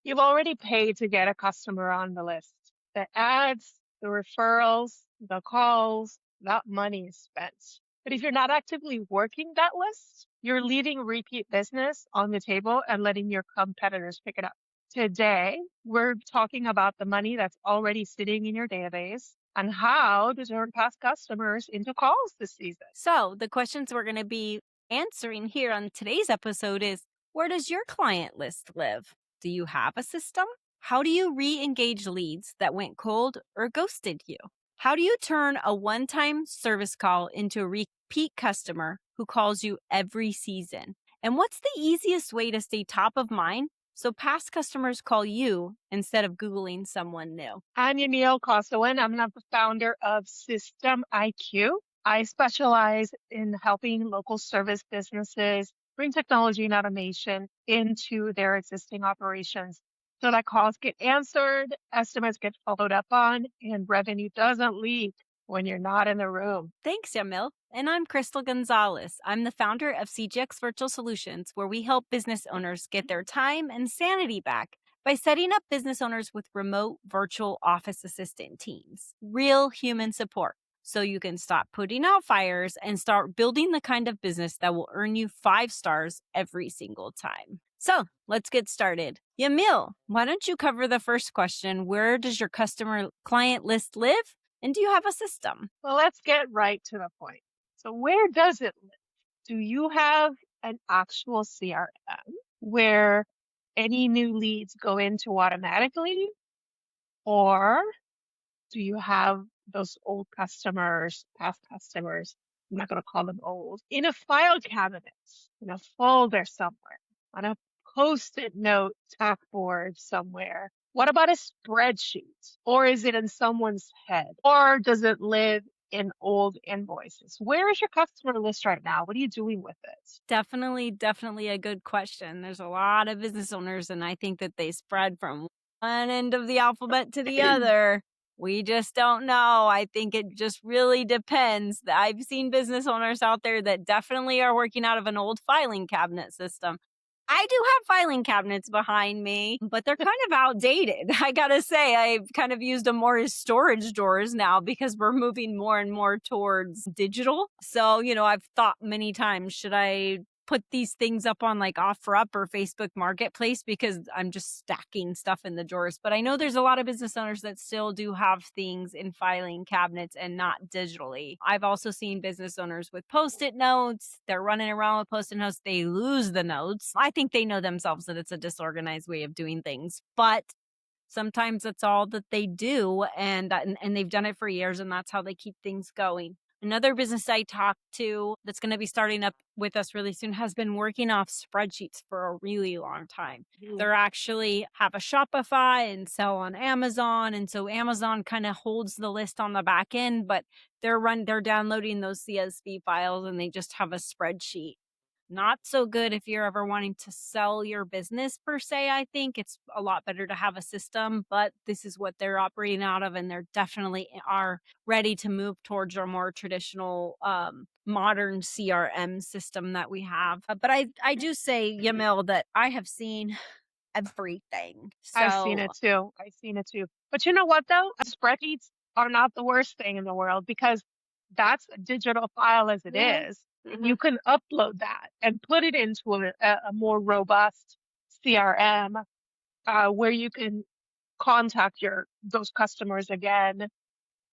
You've already paid to get a customer on the list. The ads, the referrals, the calls, that money is spent. But if you're not actively working that list, you're leaving repeat business on the table and letting your competitors pick it up. Today, we're talking about the money that's already sitting in your database and how to turn past customers into calls this season. So, the questions we're going to be answering here on today's episode is, where does your client list live? Do you have a system? How do you re engage leads that went cold or ghosted you? How do you turn a one time service call into a repeat customer who calls you every season? And what's the easiest way to stay top of mind so past customers call you instead of Googling someone new? I'm Yamille. I'm the founder of System IQ. I specialize in helping local service businesses bring technology and automation into their existing operations so that calls get answered, estimates get followed up on, and revenue doesn't leak when you're not in the room. Thanks, Yamil. And I'm Crystal Gonzalez. I'm the founder of CGX Virtual Solutions, where we help business owners get their time and sanity back by setting up business owners with remote virtual office assistant teams. Real human support. So you can stop putting out fires and start building the kind of business that will earn you 5 stars every single time. So let's get started. Yamil, why don't you cover the first question? Where does your customer client list live? And do you have a system? Well, let's get right to the point. So where does it live? Do you have an actual CRM where any new leads go into automatically? Or do you have those old customers, past customers, I'm not going to call them old, in a file cabinet, in a folder somewhere, on a post-it note tack board somewhere? What about a spreadsheet? Or is it in someone's head? Or does it live in old invoices? Where is your customer list right now? What are you doing with it? Definitely a good question. There's a lot of business owners, and I think that they spread from one end of the alphabet to the other. We just don't know. I think it just really depends. I've seen business owners out there that definitely are working out of an old filing cabinet system. I do have filing cabinets behind me, but they're kind of outdated. I gotta say, I've kind of used them more as storage drawers now because we're moving more and more towards digital. So, I've thought many times, should I put these things up on like OfferUp or Facebook Marketplace because I'm just stacking stuff in the drawers. But I know there's a lot of business owners that still do have things in filing cabinets and not digitally. I've also seen business owners with Post-it notes. They're running around with Post-it notes. They lose the notes. I think they know themselves that it's a disorganized way of doing things, but sometimes that's all that they do, and they've done it for years, and that's how they keep things going. Another business I talked to that's going to be starting up with us really soon has been working off spreadsheets for a really long time. They're actually have a Shopify and sell on Amazon. And so Amazon kind of holds the list on the back end, but they're downloading those CSV files and they just have a spreadsheet. Not so good if you're ever wanting to sell your business per se. I think it's a lot better to have a system, but this is what they're operating out of, and they're definitely are ready to move towards our more traditional modern CRM system that we have. But I do say, Yamil, that I have seen everything. I've seen So it too. I've seen it too. But you know what though? Spreadsheets are not the worst thing in the world because that's a digital file as it mhm, is. And mhm. you can upload that and put it into a more robust CRM where you can contact those customers again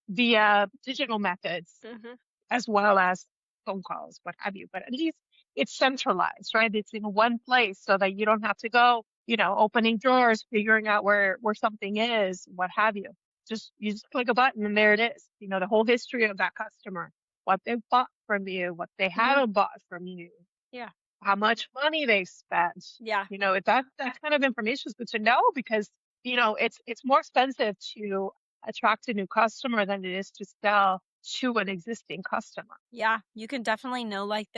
via digital methods Mhm. as well as phone calls, what have you. But at least it's centralized, right? It's in one place so that you don't have to go, opening drawers, figuring out where something is, what have you. You just click a button and there it is. The whole history of that customer, what they've bought from you, what they Mhm. haven't bought from you, Yeah. how much money they spent. Yeah. That kind of information is good to know because, it's more expensive to attract a new customer than it is to sell to an existing customer. Yeah, you can definitely know like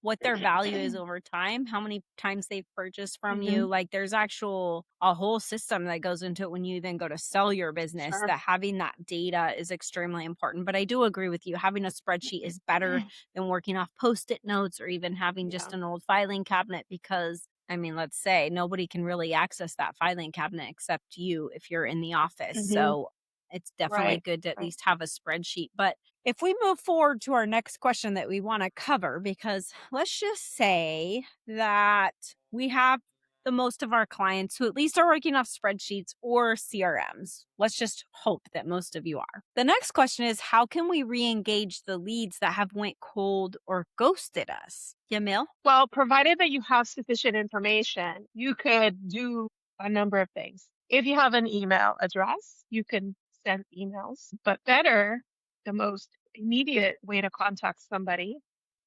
what their value is over time, how many times they've purchased from hmm you. Like there's a whole system that goes into it when you then go to sell your business, Sure. that having that data is extremely important. But I do agree with you. Having a spreadsheet is better than working off post-it notes or even having Yeah. just an old filing cabinet because I mean, let's say nobody can really access that filing cabinet except you if you're in the office. Hmm. So it's definitely Right. good to at Right. least have a spreadsheet. But if we move forward to our next question that we want to cover, because let's just say that we have the most of our clients who at least are working off spreadsheets or CRMs. Let's just hope that most of you are. The next question is, how can we re-engage the leads that have went cold or ghosted us? Yamil? Well, provided that you have sufficient information, you could do a number of things. If you have an email address, you can send emails, but better, the most immediate way to contact somebody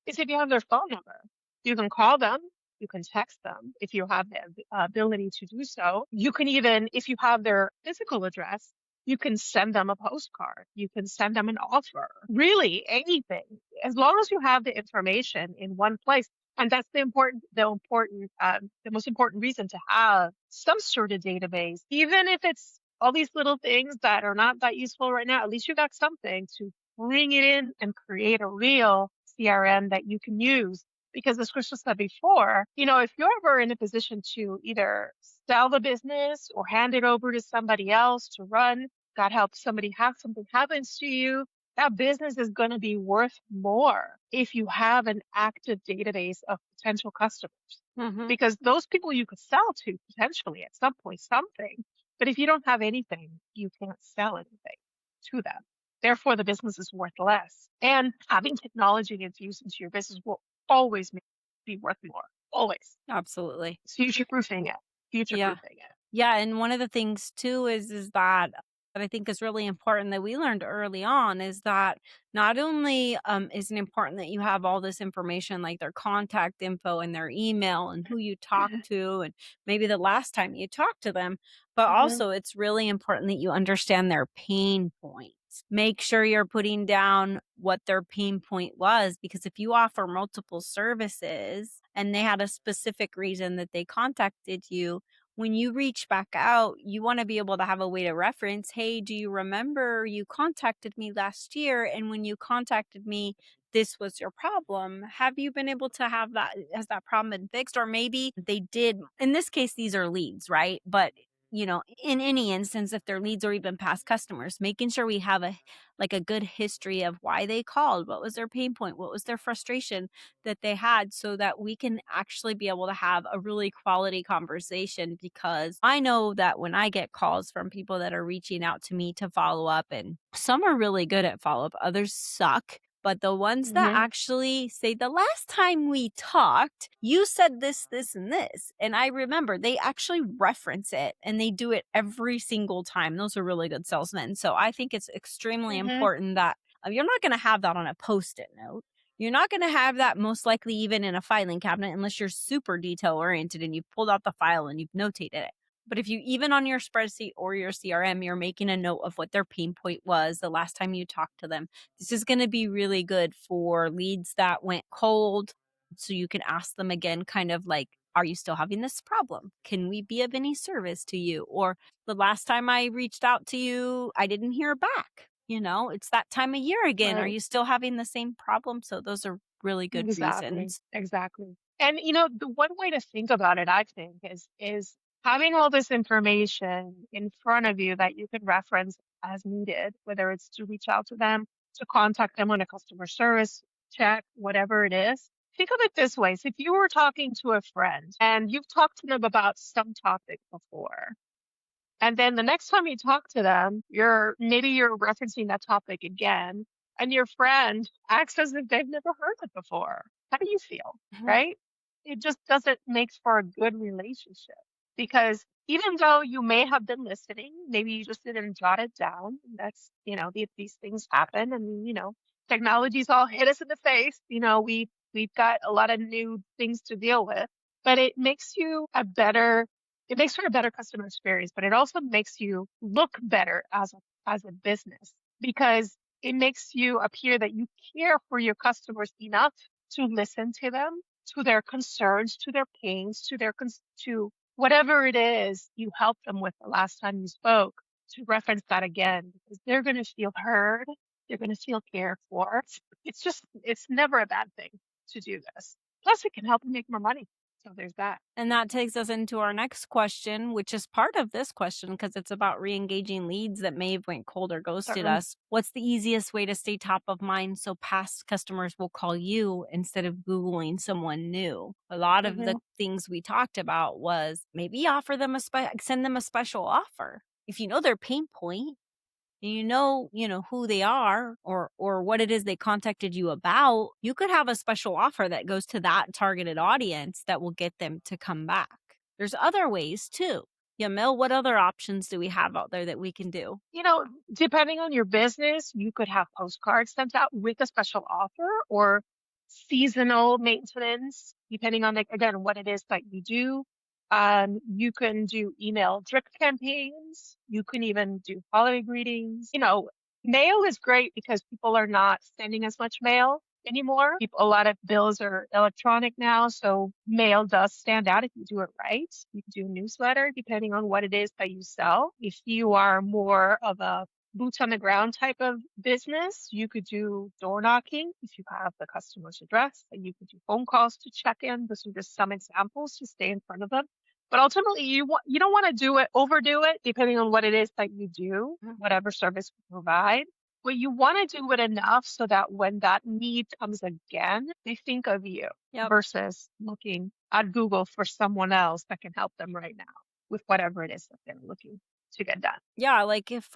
is if you have their phone number. You can call them, you can text them if you have the ability to do so. You can even, if you have their physical address, you can send them a postcard. You can send them an offer. Really, anything. As long as you have the information in one place. And that's the most important reason to have some sort of database, even if it's all these little things that are not that useful right now. At least you got something to bring it in and create a real CRM that you can use. Because as Crystal said before, if you're ever in a position to either sell the business or hand it over to somebody else to run, God help somebody have something happens to you, that business is going to be worth more if you have an active database of potential customers. Mm-hmm. Because those people you could sell to potentially at some point something. But if you don't have anything, you can't sell anything to them. Therefore, the business is worth less. And having technology infused into your business will always make it be worth more. Always. Absolutely. It's future proofing it. Future Yeah. proofing it. Yeah, and one of the things too is that I think is really important that we learned early on is that not only is it important that you have all this information like their contact info and their email and who you talk to and maybe the last time you talked to them, but Hmm. also it's really important that you understand their pain points. Make sure you're putting down what their pain point was because if you offer multiple services and they had a specific reason that they contacted you, when you reach back out, you want to be able to have a way to reference, hey, do you remember you contacted me last year? And when you contacted me, this was your problem. Have you been able to have that? Has that problem been fixed? Or maybe they did. In this case, these are leads, right? But in any instance, if they're leads or even past customers, making sure we have a good history of why they called, what was their pain point, what was their frustration, that they had so that we can actually be able to have a really quality conversation because I know that when I get calls from people that are reaching out to me to follow up and some are really good at follow up, others suck. But the ones that Hmm. actually say, the last time we talked, you said this, this, and this. And I remember they actually reference it and they do it every single time. Those are really good salesmen. So I think it's extremely Hmm. important that you're not going to have that on a post it note. You're not going to have that most likely even in a filing cabinet unless you're super detail oriented and you've pulled out the file and you've notated it. But if you even on your spreadsheet or your CRM, you're making a note of what their pain point was the last time you talked to them, this is going to be really good for leads that went cold. So you can ask them again, kind of like, are you still having this problem? Can we be of any service to you? Or the last time I reached out to you, I didn't hear back. It's that time of year again. Are Right. you still having the same problem? So those are really good Exactly. reasons. Exactly. And the one way to think about it, I think, is having all this information in front of you that you can reference as needed, whether it's to reach out to them, to contact them on a customer service check, whatever it is. Think of it this way. So if you were talking to a friend and you've talked to them about some topic before, and then the next time you talk to them, you're referencing that topic again, and your friend acts as if they've never heard it before. How do you feel? Mhm. Right? It just doesn't make for a good relationship because even though you may have been listening, maybe you just didn't jot it down. These things happen, and technology's all hit us in the face. We've got a lot of new things to deal with, but it makes for a better customer experience, but it also makes you look better as a business because it makes you appear that you care for your customers enough to listen to them, to their concerns, to their pains, to whatever it is you helped them with the last time you spoke, to reference that again because they're going to feel heard, they're going to feel cared for. It's never a bad thing to do this. Plus, it can help you make more money So there's that. And that takes us into our next question, which is part of this question because it's about re-engaging leads that may have went cold or ghosted Certainly. us. What's the easiest way to stay top of mind so past customers will call you instead of Googling someone new? A lot of the Hmm. things we talked about was maybe offer them send them a special offer. If you know their pain point, you know who they are or what it is they contacted you about, you could have a special offer that goes to that targeted audience that will get them to come back. There's other ways too. Yamil, what other options do we have out there that we can do? You know, depending on your business, you could have postcards sent out with a special offer or seasonal maintenance, depending on, like, again, what it is that you do. You can do email drip campaigns. You can even do holiday greetings. You know, mail is great because people are not sending as much mail anymore. A lot of bills are electronic now, so mail does stand out if you do it right. You can do a newsletter depending on what it is that you sell. If you are more of a boots on the ground type of business, you could do door knocking if you have the customer's address, and you could do phone calls to check in. Those are just some examples to stay in front of them. But ultimately, you don't want to do it, overdo it, depending on what it is that you do, whatever service you provide. But you want to do it enough so that when that need comes again, they think of you Yep. versus looking at Google for someone else that can help them right now with whatever it is that they're looking to get done. Yeah, like if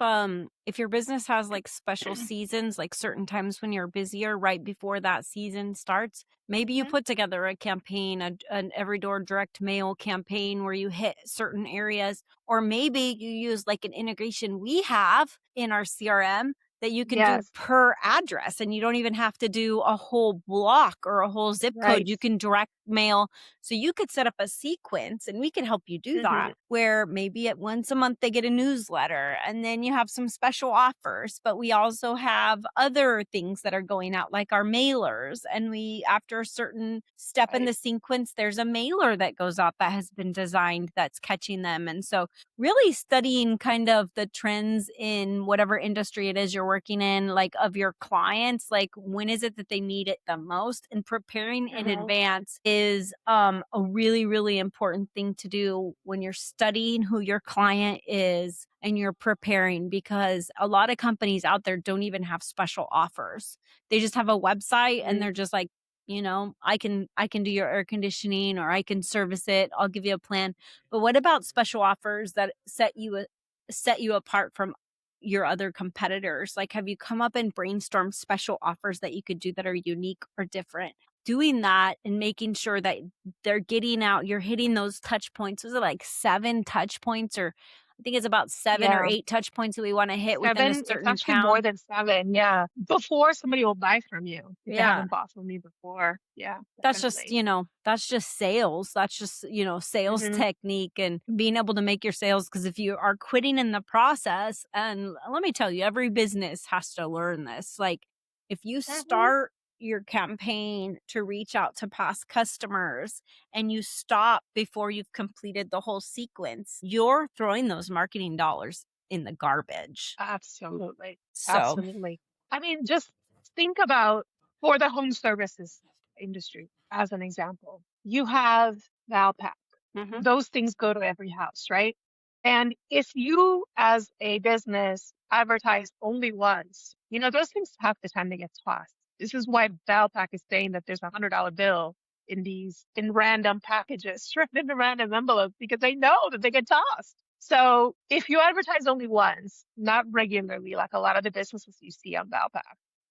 your business has like special seasons, like certain times when you're busier right before that season starts, maybe you Mhm. put together a campaign, an every door direct mail campaign where you hit certain areas, or maybe you use like an integration we have in our CRM that you can do Yes, per address and you don't even have to do a whole block or a whole zip code. right. You can direct mail. So you could set up a sequence and we can help you do Hmm. that where maybe at once a month they get a newsletter and then you have some special offers, but we also have other things that are going out like our mailers, and we after a certain step in Right. the sequence there's a mailer that goes out that has been designed that's catching them. And so really studying kind of the trends in whatever industry it is you're working in, like of your clients, like when is it that they need it the most, and preparing in Hmm. advance is a really, really important thing to do when you're studying who your client is and you're preparing, because a lot of companies out there don't even have special offers. They just have a website and they're just like, I can do your air conditioning or I can service it. I'll give you a plan. But what about special offers that set you apart from your other competitors? Like, have you come up and brainstormed special offers that you could do that are unique or different? Doing that and making sure that they're getting out, you're hitting those touch points. Was it like 7 touch points, or I think it's about 7 or Yeah. 8 touch points that we want to hit within a 7, it's certain actually more town? than 7. Yeah. Before somebody will buy from you if they Yeah. haven't bought from you before. Yeah, That's just, definitely. that's just sales. That's just, sales Hmm. technique and being able to make your sales. Because if you are quitting in the process, and let me tell you, every business has to learn this. Like, if you Hmm. start your campaign to reach out to past customers and you stop before you've completed the whole sequence, you're throwing those marketing dollars in the garbage. Absolutely. So, Absolutely. I mean, just think about for the home services industry, as an example, you have Valpak. mhm. Those things go to every house, right? And if you, as a business, advertise only once, those things half the time they get tossed. This is why Valpak is saying that there's $100 bill in random packages, wrapped into random envelopes, because they know that they get tossed. So if you advertise only once, not regularly, like a lot of the businesses you see on Valpak,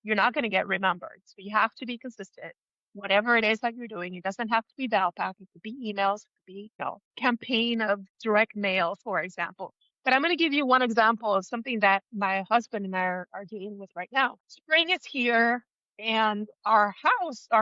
you're not going to get remembered. So you have to be consistent. Whatever it is that you're doing, it doesn't have to be Valpak. It could be emails, it could be, campaign of direct mail, for example. But I'm going to give you one example of something that my husband and I are dealing with right now. Spring is here, and our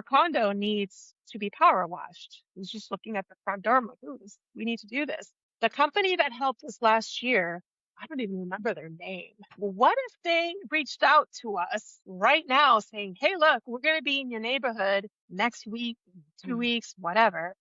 condo needs to be power washed. I was just looking at the front door. I'm like, ooh, we need to do this. The company that helped us last year, I don't even remember their name. Well, what if they reached out to us right now saying, hey, look, we're going to be in your neighborhood next week, 2 weeks, whatever.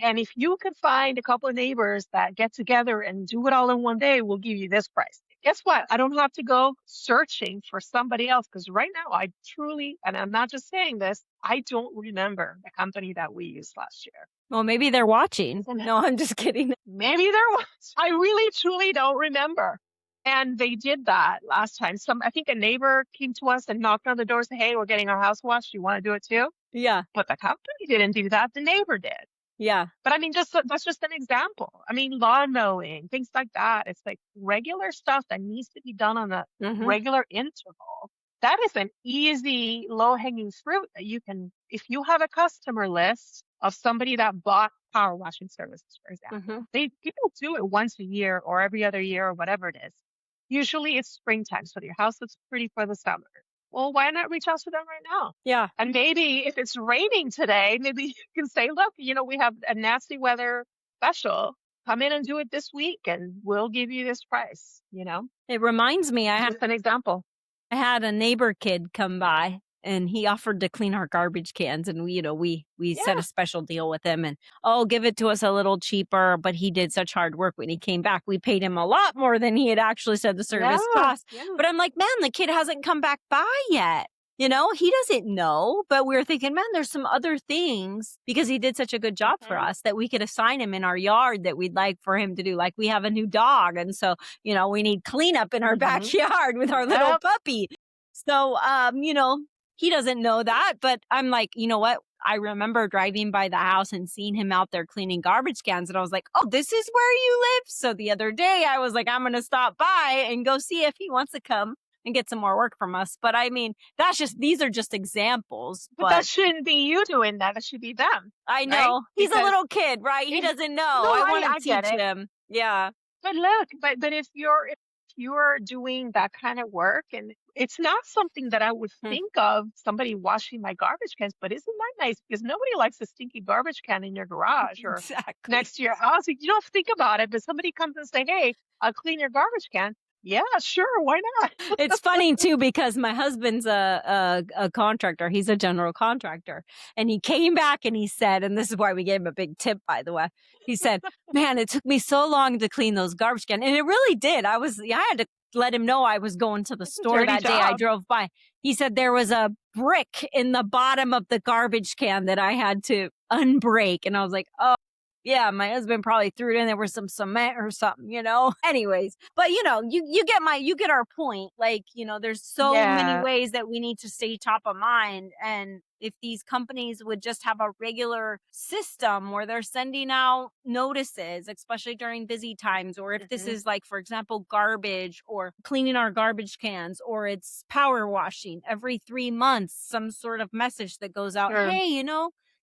And if you could find a couple of neighbors that get together and do it all in one day, we'll give you this price. Guess what? I don't have to go searching for somebody else, because right now I truly, and I'm not just saying this, I don't remember the company that we used last year. Well, maybe they're watching. Isn't it? No, I'm just kidding. Maybe there was. I really truly don't remember. And they did that last time. I think a neighbor came to us and knocked on the door and said, "Hey, we're getting our house washed. You want to do it too?" Yeah. But the company didn't do that. The neighbor did. Yeah. But I mean, that's just an example. I mean, lawn mowing, things like that. It's like regular stuff that needs to be done on a Mhm. regular interval. That is an easy, low-hanging fruit that you can, if you have a customer list of somebody that bought power washing services, for example, Mhm. people do it once a year or every other year or whatever it is. Usually it's springtime, so your house looks pretty for the summer. Well, why not reach out to them right now? Yeah. And maybe if it's raining today, maybe you can say, look, we have a nasty weather special. Come in and do it this week and we'll give you this price. It reminds me, Just an example. I had a neighbor kid come by and he offered to clean our garbage cans, and we set a Yeah. special deal with him, and give it to us a little cheaper, but he did such hard work when he came back. We paid him a lot more than he had actually said the service Yeah. cost. Yeah. But I'm like, man, the kid hasn't come back by yet. He doesn't know, but we were thinking, man, there's some other things because he did such a good job for Hmm. us that we could assign him in our yard that we'd like for him to do. Like we have a new dog. And so, we need cleanup in our Hmm. backyard with our little Yep. puppy. So, he doesn't know that, but I'm like, you know what? I remember driving by the house and seeing him out there cleaning garbage cans. And I was like, oh, this is where you live. So the other day I was like, I'm going to stop by and go see if he wants to come and get some more work from us. But I mean, these are just examples, But that but shouldn't be you doing that. It should be them, I right? know he's a Because little kid, right? He if, doesn't know. no, I I, want to I get teach it. him. Yeah. But look, but if you're doing that kind of work, and it's not something that I would Hmm. think of somebody washing my garbage cans, but isn't that nice? Because nobody likes a stinky garbage can in your garage or Exactly. next to your house. You don't think about it, but somebody comes and say, "Hey, I'll clean your garbage can." Yeah, sure, why not? It's funny too because my husband's a contractor. He's a general contractor, and he came back and he said, and this is why we gave him a big tip, by the way. He said, "Man, it took me so long to clean those garbage cans, and it really did. I had to let him know I was going to the It's a store dirty that day. I job. drove by. He said there was a brick in the bottom of the garbage can that I had to unbreak, and I was like, oh." Yeah, my husband probably threw it in there with some cement or something. Anyways, but you get our point. Like, there's so many Yeah. ways that we need to stay top of mind. And if these companies would just have a regular system where they're sending out notices, especially during busy times, or if this Hmm. is like, for example, garbage or cleaning our garbage cans, or it's power washing every 3 months, some sort of message that goes out, Sure. hey,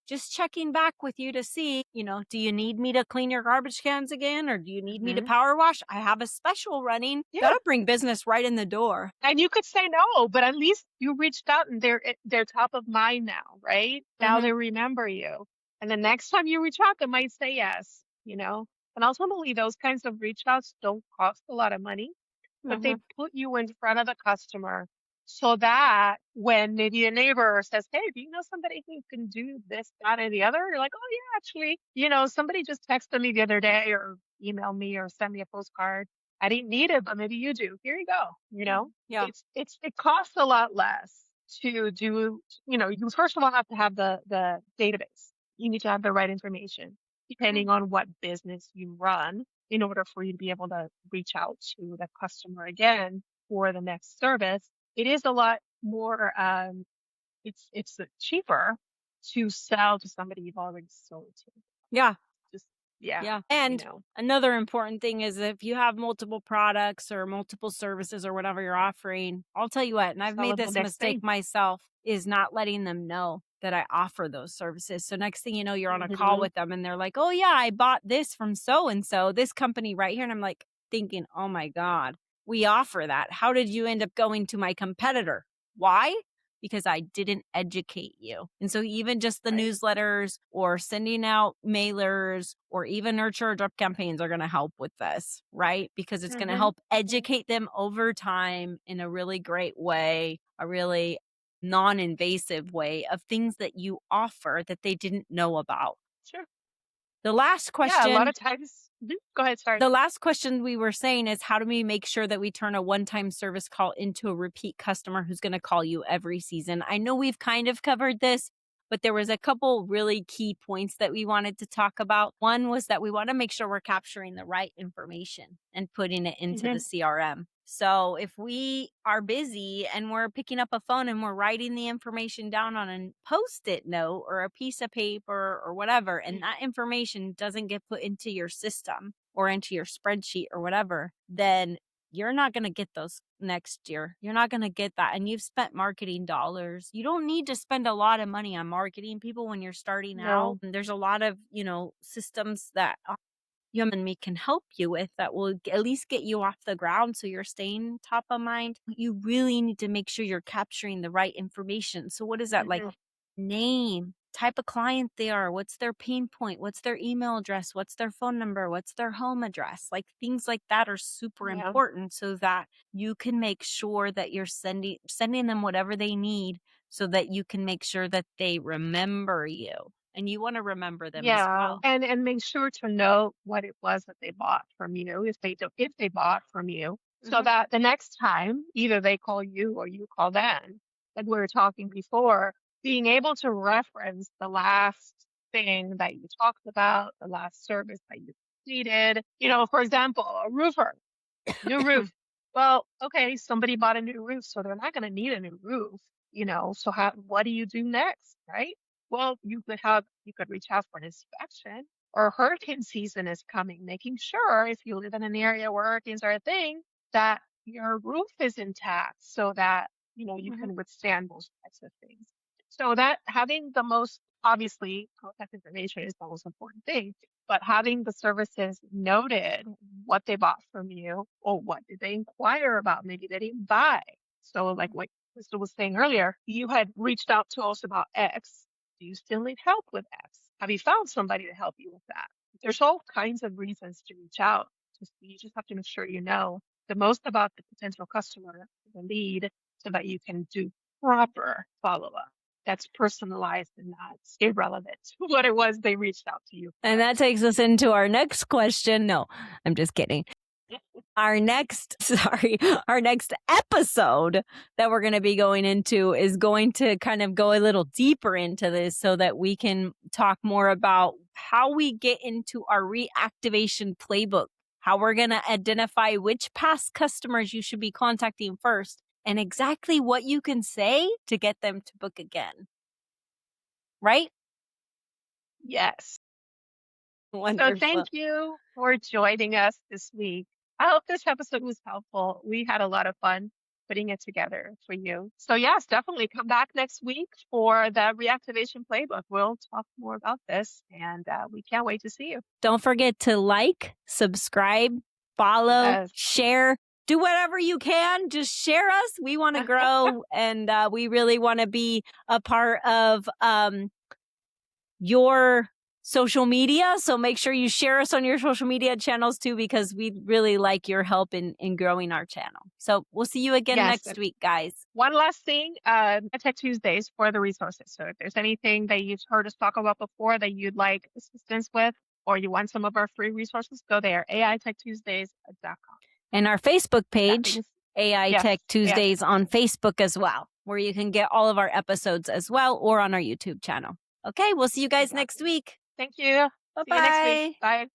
just checking back with you to see, do you need me to clean your garbage cans again? Or do you need me to Hmm. power wash? I have a special running. Yeah. That'll bring business right in the door. And you could say no, but at least you reached out and they're top of mind now, right? Now Hmm. they remember you. And the next time you reach out, they might say yes. And ultimately those kinds of reach outs don't cost a lot of money, but they Hmm. put you in front of the customer so that when maybe a neighbor says, "Hey, do you know somebody who can do this, that, and the other?" You're like, "Oh yeah, actually, somebody just texted me the other day or emailed me or sent me a postcard. I didn't need it, but maybe you do. Here you go." Yeah. It costs a lot less to do, you first of all have to have the database. You need to have the right information, depending on what business you run, in order for you to be able to reach out to the customer again for the next service. It is a lot more, it's cheaper to sell to somebody you've already sold to. Yeah. Just, yeah, Yeah. you And know, another important thing is if you have multiple products or multiple services or whatever you're offering, I'll tell you what, and I've sell made them the this next mistake thing. myself, is not letting them know that I offer those services. So next thing you know, you're on a call Hmm. with them and they're like, oh, yeah, I bought this from so and so, this company right here. And I'm like thinking, oh my God, we offer that. How did you end up going to my competitor? Why? Because I didn't educate you. And so even just the Right. newsletters or sending out mailers or even nurture drip campaigns are going to help with this, right? Because it's going to Hmm. help educate them over time in a really great way, a really non-invasive way of things that you offer that they didn't know about. Sure. The last Yeah, a lot question of times. Go ahead, sorry. the last question we were saying is, how do we make sure that we turn a one-time service call into a repeat customer who's going to call you every season? I know we've kind of covered this, but there was a couple really key points that we wanted to talk about. One was that we want to make sure we're capturing the right information and putting it into the Hmm. CRM. So if we are busy and we're picking up a phone and we're writing the information down on a post-it note or a piece of paper or whatever, and that information doesn't get put into your system or into your spreadsheet or whatever, then you're not going to get those next year. You're not going to get that. And you've spent marketing dollars. You don't need to spend a lot of money on marketing people when you're starting out. No. And there's a lot of, systems that you and me can help you with that will at least get you off the ground so you're staying top of mind. You really need to make sure you're capturing the right information. So what is that like? Hmm. Name, type of client they are, what's their pain point, what's their email address, what's their phone number, what's their home address. Like things like that are super Yeah. important so that you can make sure that you're sending them whatever they need so that you can make sure that they remember you. And you want to remember them as Yeah, well. and make sure to know what it was that they bought from you if they bought from you, so Mhm. that the next time either they call you or you call them, like we were talking before, being able to reference the last thing that you talked about, the last service that you completed. For example, a roofer. New roof. Well, okay, somebody bought a new roof, so they're not going to need a new roof. So what do you do next, right? Well, you could reach out for an inspection, or hurricane season is coming, making sure if you live in an area where hurricanes are a thing, that your roof is intact so that, you Mhm. can withstand those types of things. So that having the most, obviously, contact information is the most important thing, but having the services noted, what they bought from you or what did they inquire about, maybe they didn't buy. So like what Crystal was saying earlier, you had reached out to us about X. Do you still need help with X? Have you found somebody to help you with that? There's all kinds of reasons to reach out. You just have to make sure you know the most about the potential customer, the lead, so that you can do proper follow-up that's personalized and not irrelevant to what it was they reached out to you And for. that takes us into our next question. No, I'm just kidding. Our next, sorry, our next episode that we're going to be going into is going to kind of go a little deeper into this so that we can talk more about how we get into our reactivation playbook, how we're going to identify which past customers you should be contacting first, and exactly what you can say to get them to book again. Right? Yes. So Wonderful. thank you for joining us this week. I hope this episode was helpful. We had a lot of fun putting it together for you. So yes, definitely come back next week for the reactivation playbook. We'll talk more about this, and we can't wait to see you. Don't forget to like, subscribe, follow, Yes. share, do whatever you can. Just share us. We want to grow and we really want to be a part of your social media. So make sure you share us on your social media channels too, because we really like your help in growing our channel. So we'll see you again Yes. next week, guys. One last thing, Tech Tuesdays for the resources. So if there's anything that you've heard us talk about before that you'd like assistance with, or you want some of our free resources, go there, aitechtuesdays.com. And our Facebook That page, means, AI yes, Tech AI Tech Tuesdays on Tuesdays. Facebook as well, where you can get all of our episodes as well or on our YouTube channel. Okay, we'll see you guys next Exactly. week. Thank you. See you next week. Bye-bye. Bye.